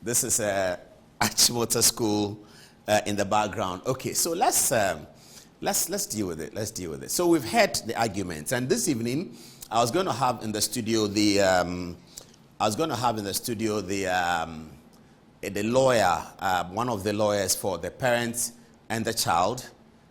This is Achimota School in the background. Okay, so let's deal with it. Let's deal with it. So we've had the arguments, and this evening I was going to have in the studio the lawyer, one of the lawyers for the parents and the child,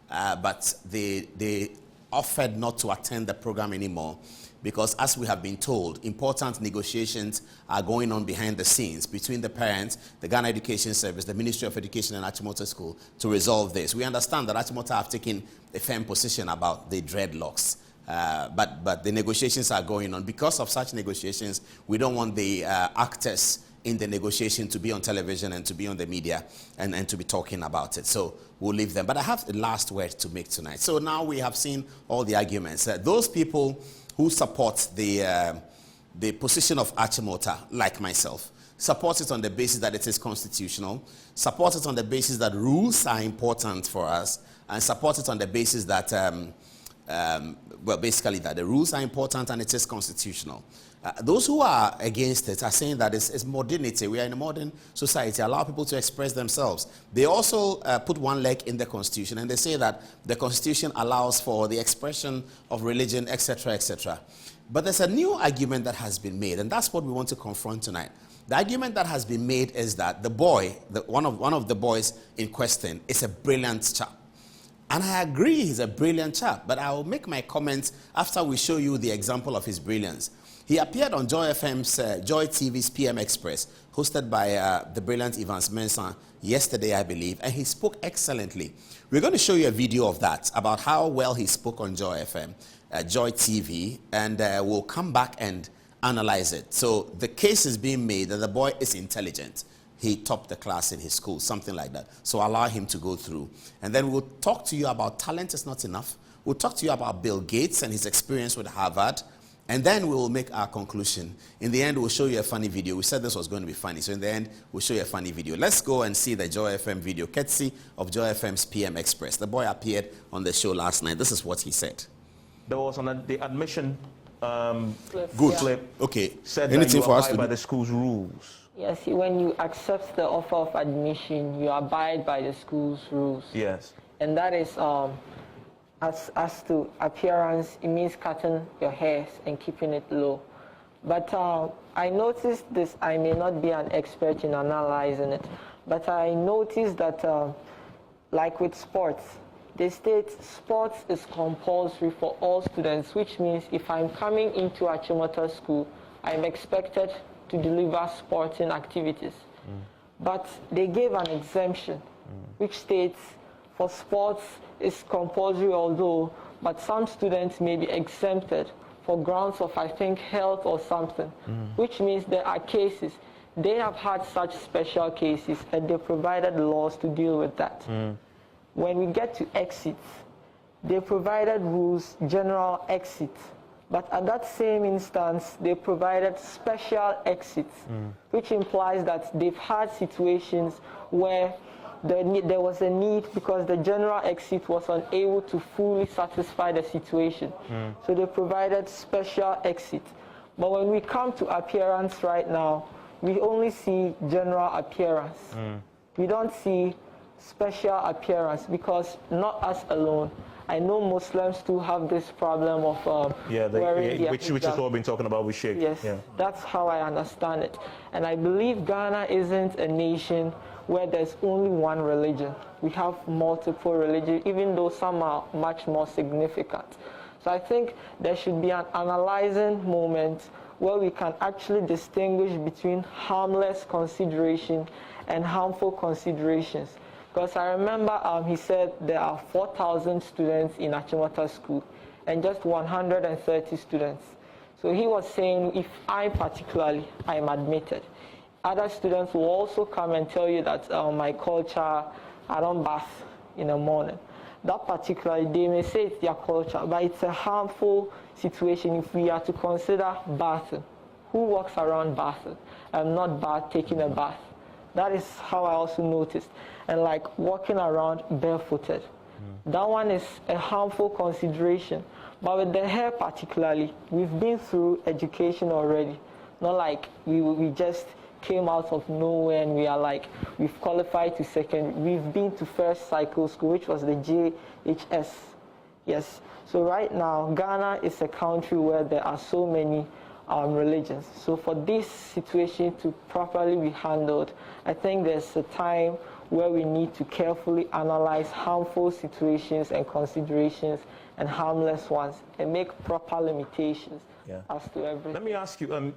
but they offered not to attend the program anymore because, as we have been told, important negotiations are going on behind the scenes between the parents, the Ghana Education Service, the Ministry of Education, and Achimota School to resolve this. We understand that Achimota have taken a firm position about the dreadlocks, but the negotiations are going on. Because of such negotiations, we don't want the actors in the negotiation to be on television and to be on the media and to be talking about it. So we'll leave them. But I have the last word to make tonight. So now we have seen all the arguments. Those people who support the position of Achimota, like myself, support it on the basis that it is constitutional, support it on the basis that rules are important for us, and support it on the basis that, basically that the rules are important and it is constitutional. Those who are against it are saying that it's modernity. We are in a modern society. Allow people to express themselves. They also put one leg in the Constitution, and they say that the Constitution allows for the expression of religion, etc., etc. But there's a new argument that has been made, and that's what we want to confront tonight. The argument that has been made is that the boy, one of the boys in question, is a brilliant chap. And I agree he's a brilliant chap, but I will make my comments after we show you the example of his brilliance. He appeared on Joy FM's, Joy TV's PM Express, hosted by the brilliant Evans Mensah yesterday, I believe, and he spoke excellently. We're going to show you a video of that, about how well he spoke on Joy FM, Joy TV, and we'll come back and analyze it. So the case is being made that the boy is intelligent. He topped the class in his school, something like that. So allow him to go through. And then we'll talk to you about talent is not enough. We'll talk to you about Bill Gates and his experience with Harvard. And then we will make our conclusion. In the end, we'll show you a funny video. We said this was going to be funny. So in the end, we'll show you a funny video. Let's go and see the Joy FM video, courtesy of Joy FM's PM Express. The boy appeared on the show last night. This is what he said. There was the admission Good. Flip. Okay. Said Anything that you for us abide to by do? the school's rules. Yes, when you accept the offer of admission, you abide by the school's rules. Yes. And that is, as to appearance, it means cutting your hairs and keeping it low. But I noticed this, I may not be an expert in analyzing it, but I noticed that, like with sports, they state sports is compulsory for all students, which means if I'm coming into Achimota School, I'm expected to deliver sporting activities. But they gave an exemption, which states for sports is compulsory although, but some students may be exempted for grounds of, I think, health or something, which means there are cases. They have had such special cases and they provided laws to deal with that. When we get to exits, they provided rules, general exit. But at that same instance, they provided special exits, which implies that they've had situations where there was a need because the general exit was unable to fully satisfy the situation. So they provided special exit. But when we come to appearance right now, we only see general appearance. We don't see special appearance because not us alone. I know Muslims too have this problem of wearing which is what we've been talking about with Sheikh. Yes, that's how I understand it. And I believe Ghana isn't a nation where there's only one religion. We have multiple religions, even though some are much more significant. So I think there should be an analyzing moment where we can actually distinguish between harmless consideration and harmful considerations. Because I remember he said there are 4,000 students in Achimota School and just 130 students. So he was saying if I particularly am admitted, other students will also come and tell you that my culture, I don't bath in the morning. That particularly, they may say it's their culture, but it's a harmful situation if we are to consider bathing. Who walks around bathing? I'm not taking a bath. That is how I also noticed. And like walking around barefooted. That one is a harmful consideration. But with the hair particularly, we've been through education already. Not like we just came out of nowhere and we are like, we've qualified to second. We've been to first cycle school, which was the JHS. Yes. So right now, Ghana is a country where there are so many religions. So for this situation to properly be handled, I think there's a time where we need to carefully analyze harmful situations and considerations and harmless ones and make proper limitations as to everything. Let me ask you,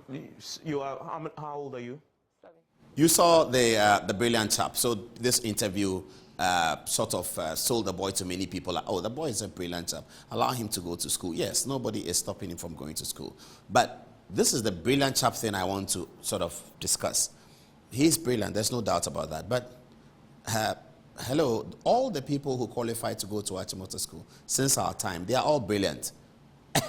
you are, how old are you? 7. You saw the brilliant chap. So this interview sort of sold the boy to many people. Like, oh, the boy is a brilliant chap. Allow him to go to school. Yes, nobody is stopping him from going to school. But this is the brilliant chap thing I want to sort of discuss. He's brilliant. There's no doubt about that. But hello, all the people who qualify to go to Achimota School since our time, they are all brilliant.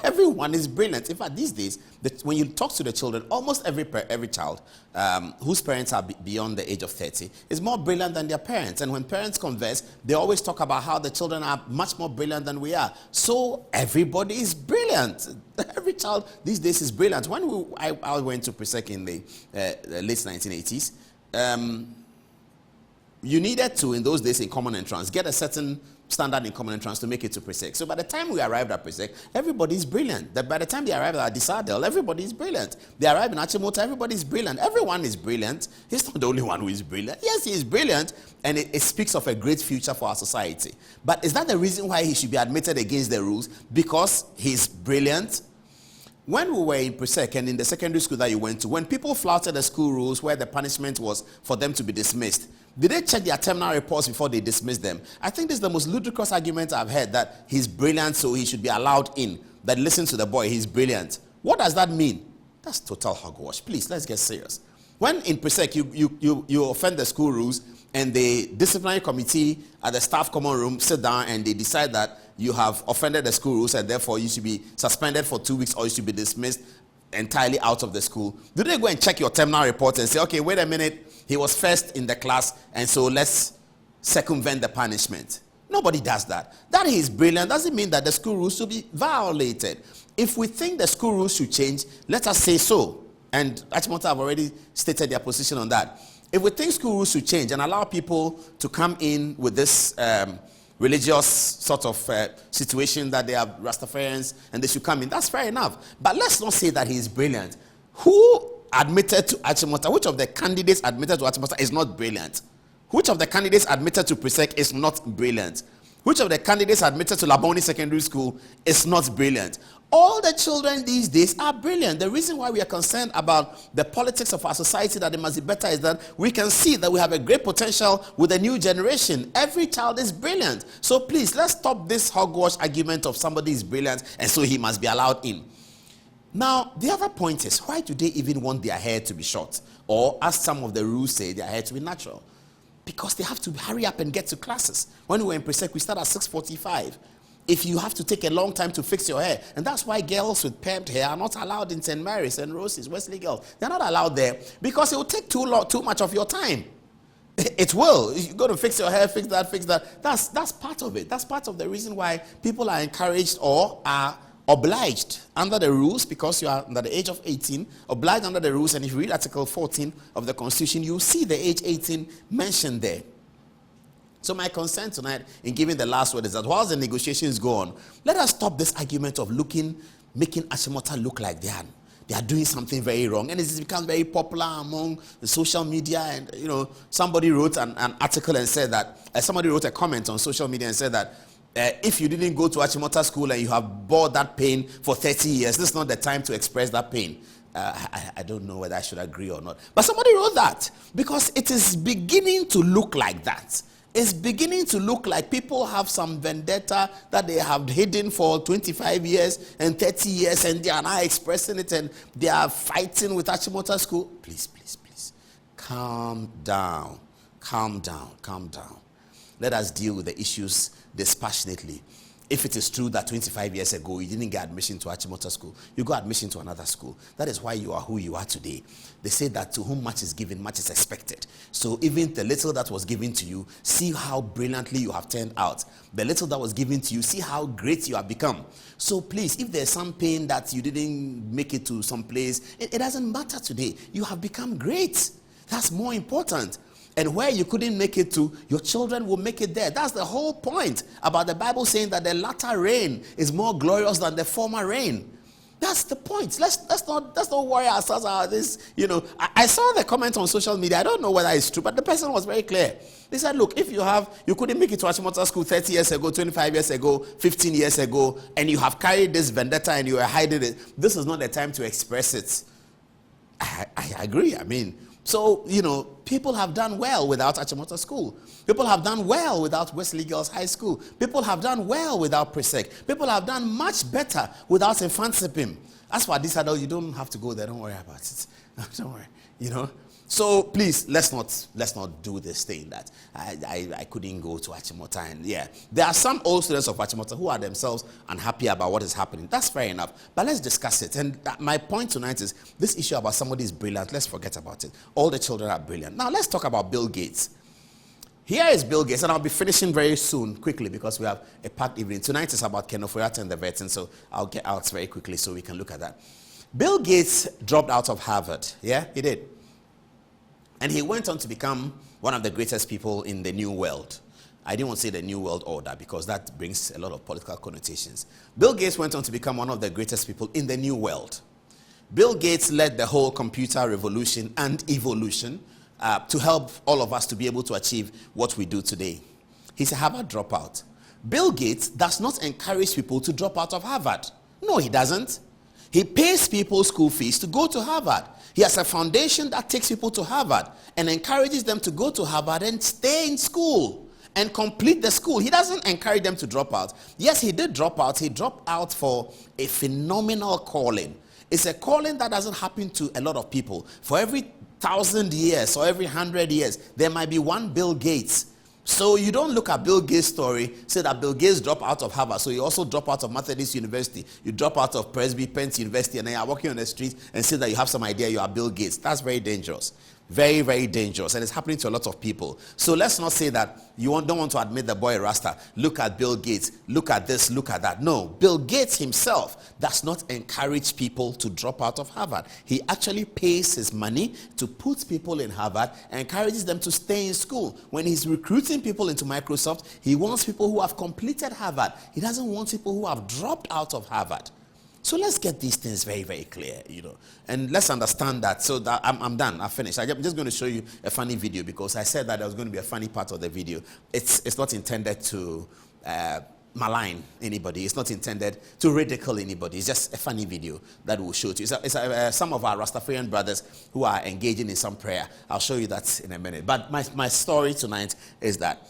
Everyone is brilliant. In fact, these days, when you talk to the children, almost every child whose parents are beyond the age of 30 is more brilliant than their parents. And when parents converse, they always talk about how the children are much more brilliant than we are. So everybody is brilliant. Every child these days is brilliant. When I went to pre-sec in the late 1980s, you needed to, in those days in common entrance, get a certain standard in common entrance to make it to pre-sec. So by the time we arrived at pre-sec, everybody is brilliant. By the time they arrived at Disadel, everybody is brilliant. They arrived in Achimota, everybody is brilliant. Everyone is brilliant. He's not the only one who is brilliant. Yes, he is brilliant, and it speaks of a great future for our society. But is that the reason why he should be admitted against the rules? Because he's brilliant? When we were in pre-sec and in the secondary school that you went to, when people flouted the school rules where the punishment was for them to be dismissed, did they check their terminal reports before they dismissed them? I think this is the most ludicrous argument I've heard, that he's brilliant, so he should be allowed in. That listen to the boy, he's brilliant. What does that mean? That's total hogwash. Please, let's get serious. When in pre-sec you offend the school rules and the disciplinary committee at the staff common room sit down and they decide that you have offended the school rules and therefore you should be suspended for 2 weeks or you should be dismissed entirely out of the school, do they go and check your terminal report and say, okay, wait a minute, he was first in the class and so let's circumvent the punishment? Nobody does that. That he is brilliant doesn't mean that the school rules should be violated. If we think the school rules should change, let us say so. And Achimota have already stated their position on that. If we think school rules should change and allow people to come in with this religious sort of situation that they are Rastafarians and they should come in, that's fair enough. But let's not say that he is brilliant. Who admitted to Achimota? Which of the candidates admitted to Achimota is not brilliant? Which of the candidates admitted to pre-sec is not brilliant? Which of the candidates admitted to Laboni Secondary School is not brilliant? All the children these days are brilliant. The reason why we are concerned about the politics of our society, that it must be better, is that we can see that we have a great potential with the new generation. Every child is brilliant. So please, let's stop this hogwash argument of somebody is brilliant and so he must be allowed in. Now, the other point is, why do they even want their hair to be short? Or, as some of the rules say, their hair to be natural? Because they have to hurry up and get to classes. When we were in pre-sec, we start at 6:45. If you have to take a long time to fix your hair. And that's why girls with permed hair are not allowed in St. Mary's and Rosie's, Wesley girls. They're not allowed there because it will take too much of your time. It will. You go to fix your hair, fix that. That's part of it. That's part of the reason why people are encouraged or are obliged under the rules, because you are under the age of 18, obliged under the rules. And if you read Article 14 of the Constitution, you see the age 18 mentioned there. So my concern tonight in giving the last word is that whilst the negotiations go on, let us stop this argument of making Achimota look like they are doing something very wrong. And it's become very popular among the social media. And, somebody wrote an article and said that, somebody wrote a comment on social media and said that, if you didn't go to Achimota School and you have bore that pain for 30 years, this is not the time to express that pain. I don't know whether I should agree or not. But somebody wrote that because it is beginning to look like that. It's beginning to look like people have some vendetta that they have hidden for 25 years and 30 years, and they are now expressing it, and they are fighting with Achimota School. Please, please, please. Calm down. Calm down. Calm down. Let us deal with the issues dispassionately. If it is true that 25 years ago you didn't get admission to Achimota School, you got admission to another school. That is why you are who you are today. They say that to whom much is given, much is expected. So even the little that was given to you, see how brilliantly you have turned out. The little that was given to you, see how great you have become. So please, if there's some pain that you didn't make it to some place, it doesn't matter today. You have become great. That's more important. And where you couldn't make it to, your children will make it there. That's the whole point about the Bible saying that the latter rain is more glorious than the former rain. That's the point. Let's not worry ourselves about this. I saw the comment on social media. I don't know whether it's true, but the person was very clear. They said, look, if you couldn't make it to Achimota School 30 years ago, 25 years ago, 15 years ago, and you have carried this vendetta and you are hiding it, this is not the time to express it. I agree. I mean, so, people have done well without Achimota School. People have done well without Wesley Girls High School. People have done well without Presec. People have done much better without Infansipim. As for this adult, you don't have to go there. Don't worry about it. Don't worry, So please, let's not do this thing that I couldn't go to Achimota. And there are some old students of Achimota who are themselves unhappy about what is happening. That's fair enough. But let's discuss it. And my point tonight is this issue about somebody is brilliant. Let's forget about it. All the children are brilliant. Now let's talk about Bill Gates. Here is Bill Gates, and I'll be finishing very soon, quickly, because we have a packed evening. Tonight is about Kenoforiat and the veteran, so I'll get out very quickly so we can look at that. Bill Gates dropped out of Harvard. Yeah, he did. And he went on to become one of the greatest people in the New World. I didn't want to say the New World Order because that brings a lot of political connotations. Bill Gates went on to become one of the greatest people in the New World. Bill Gates led the whole computer revolution and evolution to help all of us to be able to achieve what we do today. He's a Harvard dropout. Bill Gates does not encourage people to drop out of Harvard. No, he doesn't. He pays people school fees to go to Harvard. He has a foundation that takes people to Harvard and encourages them to go to Harvard and stay in school and complete the school. He doesn't encourage them to drop out. Yes, he did drop out. He dropped out for a phenomenal calling. It's a calling that doesn't happen to a lot of people. For every 1,000 years or every 100 years, there might be one Bill Gates. So you don't look at Bill Gates' story, say that Bill Gates dropped out of Harvard, so you also drop out of Methodist University, you drop out of Presby Pence University, and then you're walking on the street and say that you have some idea you are Bill Gates. That's very dangerous. Very, very dangerous, and it's happening to a lot of people. So let's not say that you don't want to admit the boy Rasta. Look at Bill Gates. Look at this. Look at that. No, Bill Gates himself does not encourage people to drop out of Harvard. He actually pays his money to put people in Harvard and encourages them to stay in school. When he's recruiting people into Microsoft, he wants people who have completed Harvard. He doesn't want people who have dropped out of Harvard. So let's get these things very, very clear, and let's understand that. So that I'm done. I've finished. I'm just going to show you a funny video because I said that there was going to be a funny part of the video. It's not intended to malign anybody. It's not intended to ridicule anybody. It's just a funny video that will show to you. It's some of our Rastafarian brothers who are engaging in some prayer. I'll show you that in a minute. But my story tonight is that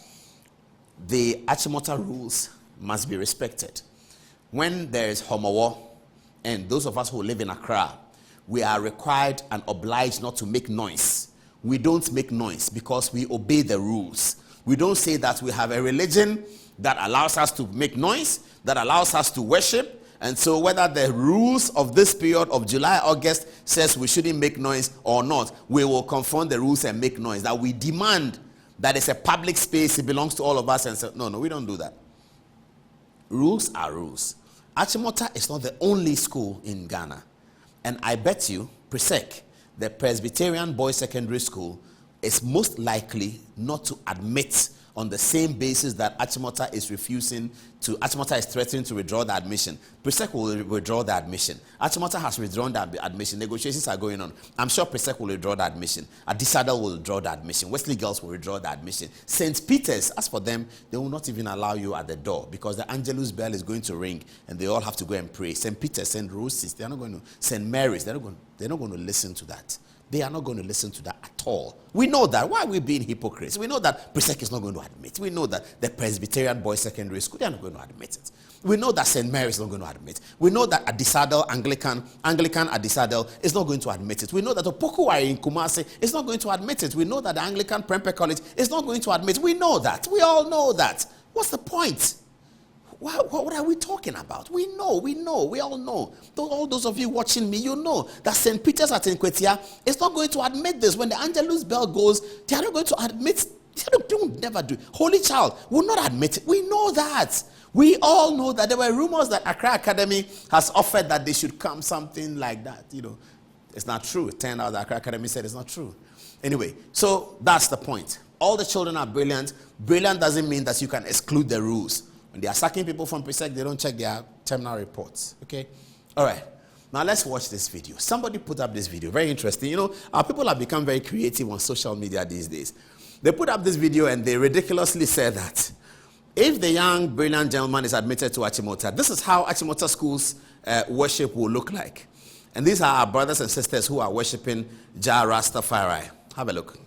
the Achimota rules must be respected. When there is homo, and those of us who live in Accra, we are required and obliged not to make noise. We don't make noise because we obey the rules. We don't say that we have a religion that allows us to make noise, that allows us to worship. And so whether the rules of this period of July, August says we shouldn't make noise or not, we will confront the rules and make noise. That we demand that it's a public space, it belongs to all of us. And say, no, we don't do that. Rules are rules. Achimota is not the only school in Ghana. And I bet you, Presec, the Presbyterian Boys Secondary School, is most likely not to admit on the same basis that Achimota is threatening to withdraw the admission. Presec will withdraw the admission. Achimota has withdrawn the admission. Negotiations are going on. I'm sure Presec will withdraw the admission. Adisadel will withdraw the admission. Wesley Girls will withdraw the admission. St. Peter's, as for them, they will not even allow you at the door because the Angelus bell is going to ring and they all have to go and pray. St. Peter's, St. Rose's, they're not going to. St. Mary's, they're not going to listen to that. They are not going to listen to that at all. We know that. Why are we being hypocrites? We know that Presec is not going to admit. We know that the Presbyterian Boys Secondary School, they are not going to admit it. We know that St. Mary's is not going to admit. We know that Adisadel, Anglican Adisadel is not going to admit it. We know that Opokuwari in Kumasi is not going to admit it. We know that the Anglican Prempeh College is not going to admit it. We know that. We all know that. What's the point? What are we talking about? We know, we all know. All those of you watching me, you know that St. Peter's at Nkwetia is not going to admit this. When the Angelus bell goes, they are not going to admit. They will never do. Holy Child will not admit it. We know that. We all know that. There were rumors that Accra Academy has offered that they should come, something like that. It's not true. It turned out that Accra Academy said it's not true. Anyway, so that's the point. All the children are brilliant. Brilliant doesn't mean that you can exclude the rules. When they are sacking people from pre-sec, they don't check their terminal reports. Okay? All right. Now let's watch this video. Somebody put up this video. Very interesting. You know, our people have become very creative on social media these days. They put up this video and they ridiculously said that if the young, brilliant gentleman is admitted to Achimota, this is how Achimota School's worship will look like. And these are our brothers and sisters who are worshiping Jah Rastafari. Have a look.